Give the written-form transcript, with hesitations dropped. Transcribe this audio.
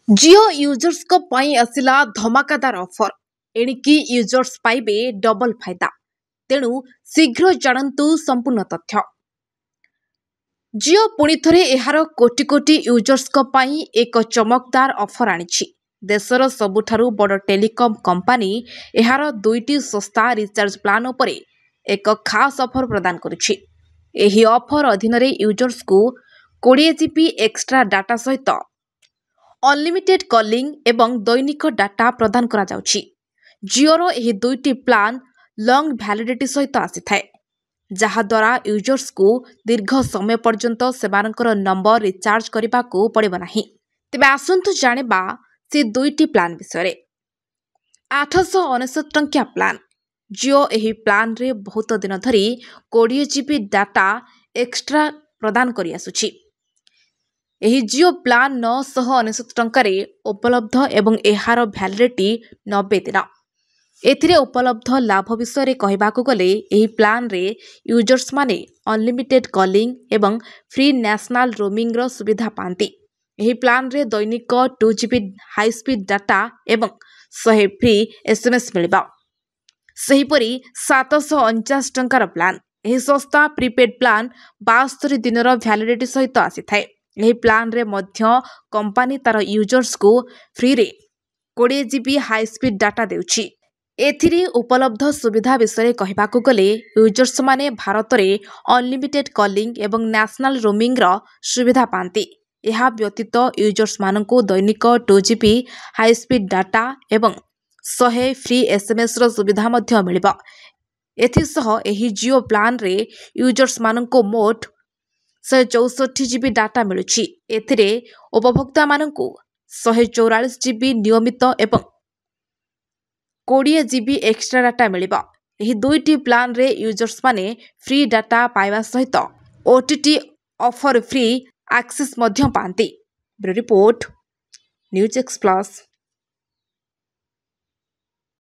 जियो users को पाई आसिला धमाकादार offer एणिकी users पाइबे double फायदा तेणु शीघ्र जानतु संपूर्ण तथ्य। जियो पुणी थरे एहार कोटी कोटी यूजर्स को पाई एक चमकदार ऑफर आनिछि। देशर सबुठारु बड़ टेलीकॉम कंपनी एहार दुईटी सस्ता रिचार्ज प्लान उपरे एक खास ऑफर प्रदान करुछि। एही ऑफर अधीन रे यूजर्स को 20 जीबी एक्स्ट्रा डाटा सहित अनलिमिटेड कॉलिंग एवं दैनिक डाटा प्रदान करा जाउछि। जियोर एही दुईटी प्लान लॉन्ग वैलिडिटी सहित आसीथाय, जहा द्वारा यूजर्स को दीर्घ समय पर्यंत सेमानकर नंबर रिचार्ज करबा को पड़िबो नाही। तेबे आसंतु जानिबा से दुईटी प्लान विषय। 899 टंकिया प्लान। जियो एही प्लान रे बहुत दिन धरी 20 जीबी डाटा एक्स्ट्रा प्रदान करि आसुछि। एही जियो प्लान 999 टंकारे उपलब्ध एवं एहार वैलिडिटी 90 दिन। एथिरे उपलब्ध लाभ विषय कहबाकू गले एही प्लान रे यूजर्स माने अनलिमिटेड कॉलिंग एवं फ्री नेशनल रोमिंग रो सुविधा पांती। एही प्लान रे दैनिक 2 जीबी हाई स्पीड डाटा एवं 100 फ्री एसएमएस मिलिबा। सेहीपरि 749 टंकार प्लान। एही सस्ता प्रीपेड प्लान 72 दिनर वैलिडिटी सहित आसीथाय। एही प्लान रे मध्य कंपनी तार यूजर्स को फ्री रे 20 जीबी हाई स्पीड डाटा देउछि। एथिरे उपलब्ध सुविधा विषय कहबाकू गले यूजर्स माने भारत रे अनलिमिटेड कॉलिंग एवं नेशनल रोमिंग रो सुविधा पांती। एहा व्यतीत यूजर्स माननको दैनिक 2 जीबी हाई स्पीड डाटा एवं 100 फ्री एसएमएस रो सुविधा मध्य मिलिबा। एथिसह एही जियो प्लान रे यूजर्स माननको मोट 164 जीबी डाटा मिलुछि। एथिरे उपभोक्ता माननको 144 जीबी नियमित एवं 20 जीबी एक्स्ट्रा डाटा मिलिबा। एही दुईटी प्लान रे यूजर्स माने फ्री डाटा पाइबा सहित ओटीटी ऑफर फ्री एक्सेस मध्य पांती। Bureau report news express.